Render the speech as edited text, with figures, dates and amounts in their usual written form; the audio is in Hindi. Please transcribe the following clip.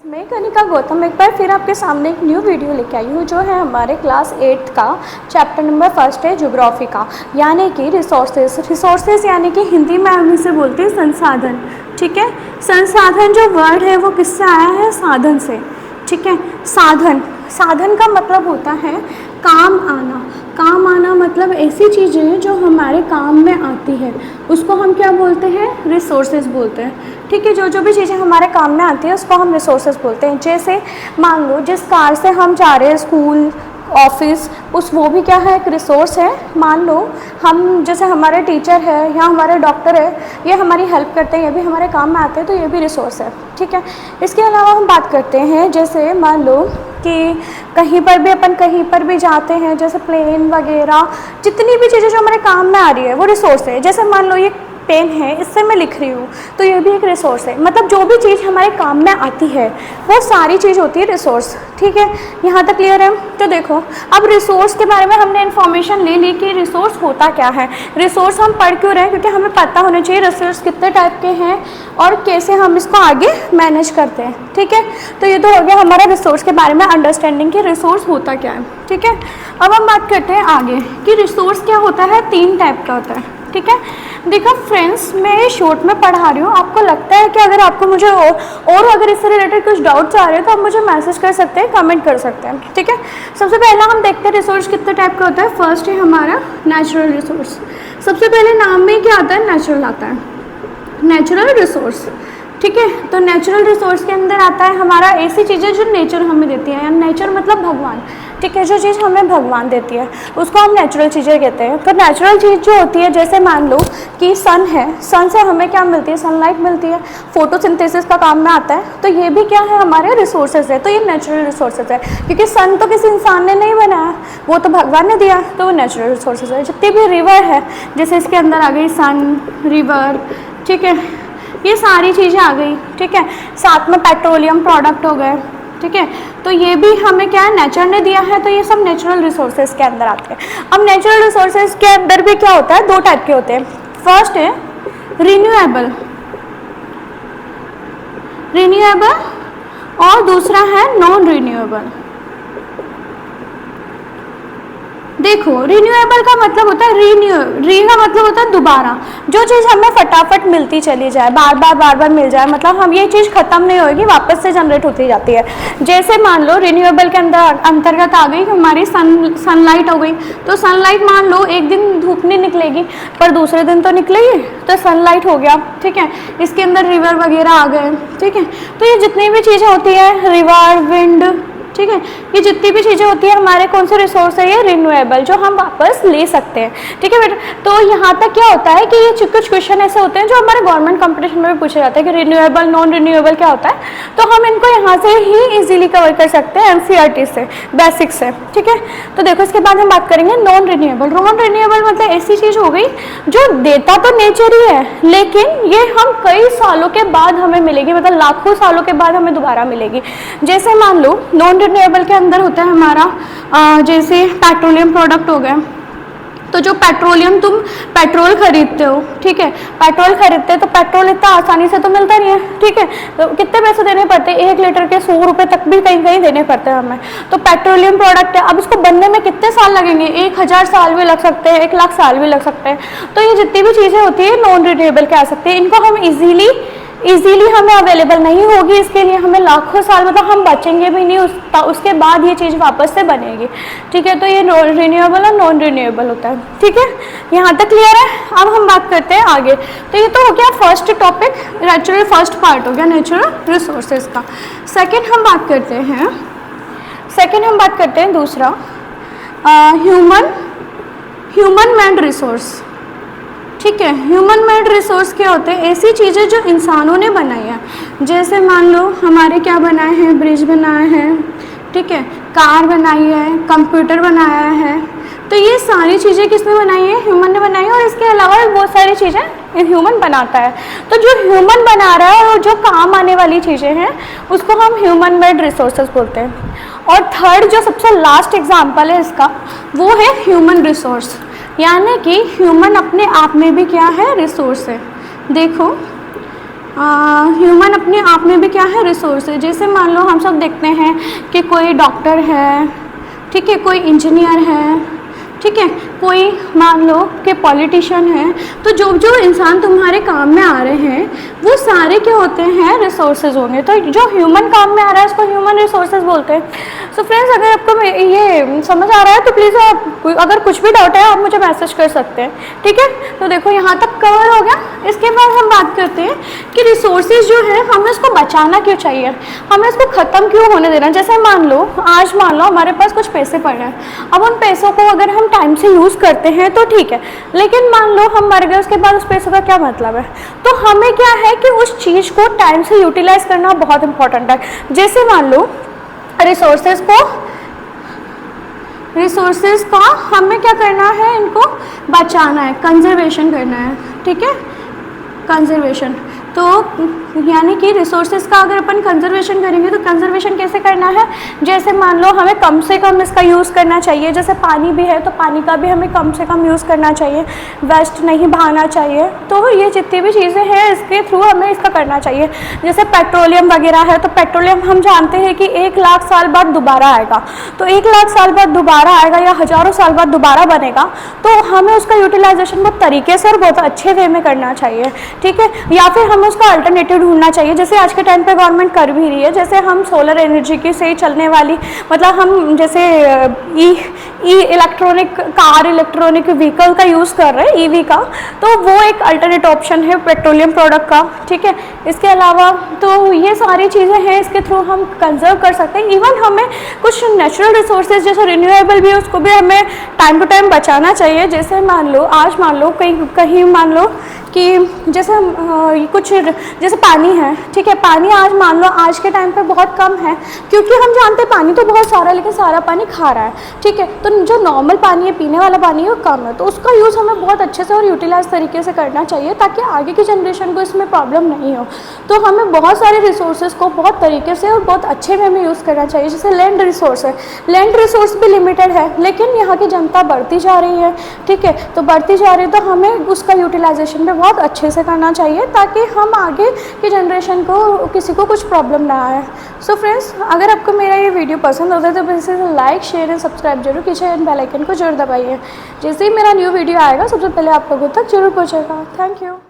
मैं कनिका गौतम एक बार फिर आपके सामने एक न्यू वीडियो लेके आई हूँ जो है हमारे क्लास 8 का चैप्टर नंबर 1 है ज्योग्राफी का, यानी कि रिसोर्सेज यानी कि हिंदी में हम इसे बोलते हैं संसाधन। ठीक है, संसाधन जो वर्ड है वो किससे आया है? साधन से। ठीक है, साधन का मतलब होता है काम आना। काम आना मतलब ऐसी चीज़ें जो हमारे काम में आती है उसको हम क्या बोलते हैं? रिसोर्सेज बोलते हैं। ठीक है, जो भी चीज़ें हमारे काम में आती है उसको हम रिसोर्सेज बोलते हैं। जैसे मान लो जिस कार से हम जा रहे हैं स्कूल ऑफिस, वो भी क्या है? एक रिसोर्स है। मान लो हम जैसे हमारे टीचर है या हमारे डॉक्टर है, ये हमारी हेल्प करते हैं, ये भी हमारे काम में आते हैं, तो ये भी रिसोर्स है। ठीक है, इसके अलावा हम बात करते हैं जैसे मान लो कि कहीं पर भी जाते हैं, जैसे प्लेन वगैरह, जितनी भी चीज़ें जो हमारे काम में आ रही है वो रिसोर्स है। जैसे मान लो ये पेन है, इससे मैं लिख रही हूँ, तो ये भी एक रिसोर्स है। मतलब जो भी चीज़ हमारे काम में आती है वो सारी चीज़ होती है रिसोर्स। ठीक है, यहाँ तक क्लियर है? तो देखो अब रिसोर्स के बारे में हमने इन्फॉर्मेशन ले ली कि रिसोर्स होता क्या है। रिसोर्स हम पढ़ क्यों रहे हैं? क्योंकि हमें पता होना चाहिए रिसोर्स कितने टाइप के हैं और कैसे हम इसको आगे मैनेज करते हैं। ठीक है, तो ये तो हो गया हमारा रिसोर्स के बारे में अंडरस्टैंडिंग कि रिसोर्स होता क्या है। ठीक है, अब हम बात करते हैं आगे कि रिसोर्स क्या होता है। 3 टाइप का होता है। ठीक है, देखो फ्रेंड्स, मैं ये शॉर्ट में पढ़ा रही हूँ। आपको लगता है कि अगर आपको मुझे और अगर इससे रिलेटेड कुछ डाउट्स आ रहे हैं तो आप मुझे मैसेज कर सकते हैं, कमेंट कर सकते हैं। ठीक है, सबसे पहला हम देखते हैं रिसोर्स कितने टाइप का होता है। फर्स्ट है हमारा नेचुरल रिसोर्स। सबसे पहले नाम में क्या आता है? नेचुरल आता है, नेचुरल रिसोर्स। ठीक है, तो नेचुरल रिसोर्स के अंदर आता है हमारा ऐसी चीज़ें जो नेचर हमें देती है, या नेचर मतलब भगवान। ठीक है, जो चीज़ हमें भगवान देती है उसको हम नेचुरल चीज़ें कहते हैं। तो नेचुरल चीज़ जो होती है, जैसे मान लो कि सन है, सन से हमें क्या मिलती है? सनलाइट मिलती है, फोटोसिंथेसिस का काम में आता है। तो ये भी क्या है? हमारे रिसोर्सेज है। तो ये नेचुरल रिसोर्सेज है, क्योंकि सन तो किसी इंसान ने नहीं बनाया, वो तो भगवान ने दिया, तो वो नेचुरल रिसोर्सेज है। जितनी भी रिवर है, जैसे इसके अंदर आ गई सन, रिवर, ठीक है, ये सारी चीज़ें आ गई। ठीक है, साथ में पेट्रोलियम प्रोडक्ट हो गए। ठीक है, तो ये भी हमें क्या है? नेचर ने दिया है, तो ये सब नेचुरल रिसोर्सेज के अंदर आते हैं। अब नेचुरल रिसोर्सेज के अंदर भी क्या होता है? 2 टाइप के होते हैं। फर्स्ट है रिन्यूएबल और दूसरा है नॉन रिन्यूएबल। देखो, रिन्यूएबल का मतलब होता है री का मतलब होता है दोबारा। जो चीज़ हमें फटाफट मिलती चली जाए, बार बार मिल जाए, मतलब हम ये चीज़ ख़त्म नहीं होगी, वापस से जनरेट होती जाती है। जैसे मान लो रिन्यूएबल के अंदर अंतर्गत आ गई हमारी सनलाइट हो गई। तो सनलाइट मान लो एक दिन धूप नहीं निकलेगी पर दूसरे दिन तो निकलेगी, तो सनलाइट हो गया। ठीक है, इसके अंदर रिवर वगैरह आ गए। ठीक है, तो ये जितनी भी चीज़ें होती है, रिवर, विंड, ठीक है, ये जितनी भी चीज़ें होती है हमारे कौन से रिसोर्स है? ये रिन्यूएबल, जो हम वापस ले सकते हैं। ठीक है बेटा, तो यहाँ तक क्या होता है कि ये कुछ क्वेश्चन ऐसे होते हैं जो हमारे गवर्नमेंट कंपटीशन में भी पूछे जाते हैं कि रिन्यूएबल, नॉन रिन्यूएबल क्या होता है, तो हम इनको यहाँ से ही इजीली कवर कर सकते हैं एनसीईआरटी से, बेसिक से। ठीक है, तो देखो इसके बाद हम बात करेंगे नॉन रिन्यूएबल। नॉन रिन्यूएबल मतलब ऐसी चीज़ हो गई जो देता तो नेचर ही है, लेकिन ये हम कई सालों के बाद हमें मिलेगी, मतलब लाखों सालों के बाद हमें दोबारा मिलेगी। जैसे मान लो नॉन रिन्यूएबल के अंदर होता है हमारा जैसे पेट्रोलियम प्रोडक्ट हो गया। तो जो पेट्रोलियम, तुम पेट्रोल खरीदते हो, ठीक है, पेट्रोल खरीदते हैं तो पेट्रोल इतना आसानी से तो मिलता नहीं है। ठीक है, तो कितने पैसे देने पड़ते हैं? 1 लीटर के 100 रुपये तक भी कहीं कहीं देने पड़ते हैं हमें। तो पेट्रोलियम प्रोडक्ट है, अब इसको बनने में कितने साल लगेंगे? 1000 साल भी लग सकते हैं, 1 लाख साल भी लग सकते हैं। तो ये जितनी भी चीज़ें होती है नॉन रिन्यूएबल के आ सकते हैं, इनको हम इजीली हमें अवेलेबल नहीं होगी, इसके लिए हमें लाखों साल, मतलब हम बचेंगे भी नहीं, उसके बाद ये चीज़ वापस से बनेगी। ठीक है, तो ये रिन्यूएबल और नॉन रिन्यूएबल होता है। ठीक है, यहाँ तक क्लियर है? अब हम बात करते हैं आगे। तो ये तो हो गया first topic, natural first part हो गया नेचुरल रिसोर्सेज का। सेकेंड हम बात करते हैं दूसरा ह्यूमन मेड रिसोर्स। ठीक है, ह्यूमन मेड रिसोर्स क्या होते हैं? ऐसी चीज़ें जो इंसानों ने बनाई है। जैसे मान लो हमारे क्या बनाए हैं? ब्रिज बनाए हैं, ठीक है, कार बनाई है, कंप्यूटर बनाया है। तो ये सारी चीज़ें किसने बनाई है? ह्यूमन ने बनाई है, और इसके अलावा भी बहुत सारी चीज़ें ह्यूमन बनाता है। तो जो ह्यूमन बना रहा है और जो काम आने वाली चीज़ें हैं उसको हम ह्यूमन मेड रिसोर्सेज बोलते हैं। और थर्ड जो सबसे लास्ट एग्जाम्पल है इसका, वो है ह्यूमन रिसोर्स, यानी कि ह्यूमन अपने आप में भी क्या है? रिसोर्स है। देखो ह्यूमन अपने आप में भी क्या है, रिसोर्स है। जैसे मान लो हम सब देखते हैं कि कोई डॉक्टर है, ठीक है, कोई इंजीनियर है, ठीक है, कोई मान लो कि पॉलिटिशियन है, तो जो जो इंसान तुम्हारे काम में आ रहे हैं वो सारे क्या होते हैं, रिसोर्सेज होंगे। तो जो ह्यूमन काम में आ रहा है उसको ह्यूमन रिसोर्सेज बोलते हैं। सो फ्रेंड्स, अगर आपको ये समझ आ रहा है तो प्लीज़ आप, अगर कुछ भी डाउट है आप मुझे मैसेज कर सकते हैं, ठीक है। तो देखो यहाँ तक कवर हो गया। इसके बाद हम बात करते हैं कि रिसोर्सेज जो है हमें उसको बचाना क्यों चाहिए, हमें इसको ख़त्म क्यों होने देना। जैसे मान लो हमारे पास कुछ पैसे पड़े हैं, अब उन पैसों को अगर हम टाइम से यूज़ करते हैं तो ठीक है, लेकिन मान लो हम मर गए, उसके बाद उस पैसों का क्या मतलब है। तो हमें क्या है कि उस चीज़ को टाइम से यूटिलाइज करना बहुत इंपॉर्टेंट है। जैसे मान लो रिसोर्सेज का हमें क्या करना है, इनको बचाना है, कंजर्वेशन करना है, ठीक है, कंजर्वेशन। तो यानी कि रिसोर्सेज का अगर अपन कंजर्वेशन करेंगे तो कंजर्वेशन कैसे करना है, जैसे मान लो हमें कम से कम इसका यूज़ करना चाहिए। जैसे पानी भी है तो पानी का भी हमें कम से कम यूज़ करना चाहिए, वेस्ट नहीं बहाना चाहिए। तो ये जितनी भी चीज़ें हैं इसके थ्रू हमें इसका करना चाहिए। जैसे पेट्रोलियम वगैरह है, तो पेट्रोलियम हम जानते हैं कि 1 लाख साल बाद दोबारा आएगा, तो 1 लाख साल बाद दोबारा आएगा या हज़ारों साल बाद दोबारा बनेगा, तो हमें उसका यूटिलाइजेशन बहुत तरीके से और बहुत अच्छे वे में करना चाहिए, ठीक है। या फिर हमें उसका अल्टरनेटिव ढूंढना चाहिए, जैसे आज के टाइम पे गवर्नमेंट कर भी रही है। जैसे हम सोलर एनर्जी की से चलने वाली, मतलब हम जैसे इलेक्ट्रॉनिक कार, इलेक्ट्रॉनिक व्हीकल का यूज़ कर रहे हैं, ईवी का, तो वो एक अल्टरनेट ऑप्शन है पेट्रोलियम प्रोडक्ट का, ठीक है। इसके अलावा तो ये सारी चीज़ें हैं, इसके थ्रू हम कंजर्व कर सकते हैं। इवन हमें कुछ नेचुरल रिसोर्सेज जैसे रिन्यूएबल भी, उसको भी हमें टाइम टू टाइम बचाना चाहिए। जैसे मान लो कहीं मान लो कि जैसे कुछ जैसे पानी है, ठीक है, पानी आज मान लो आज के टाइम पे बहुत कम है, क्योंकि हम जानते हैं पानी तो बहुत सारा है लेकिन सारा पानी खारा है, ठीक है। तो जो नॉर्मल पानी है, पीने वाला पानी है, वो कम है, तो उसका यूज़ हमें बहुत अच्छे से और यूटिलाइज तरीके से करना चाहिए ताकि आगे की जनरेशन को इसमें प्रॉब्लम नहीं हो। तो हमें बहुत सारे रिसोर्सेज को बहुत तरीके से और बहुत अच्छे वे में यूज़ करना चाहिए। जैसे लैंड रिसोर्स है, लैंड रिसोर्स भी लिमिटेड है, लेकिन यहाँ की जनता बढ़ती जा रही है, ठीक है, तो बढ़ती जा रही है, तो हमें उसका यूटिलाइजेशन भी बहुत अच्छे से करना चाहिए ताकि हम आगे की जनरेशन को किसी को कुछ प्रॉब्लम ना आए। सो फ्रेंड्स, अगर आपको मेरा ये वीडियो पसंद होता है तो please like, share and subscribe जरूर कीजिए एंड बेल आइकन को जरूर दबाइए। जैसे ही मेरा न्यू वीडियो आएगा सबसे पहले आप लोगों तक जरूर पहुँचेगा। Thank you.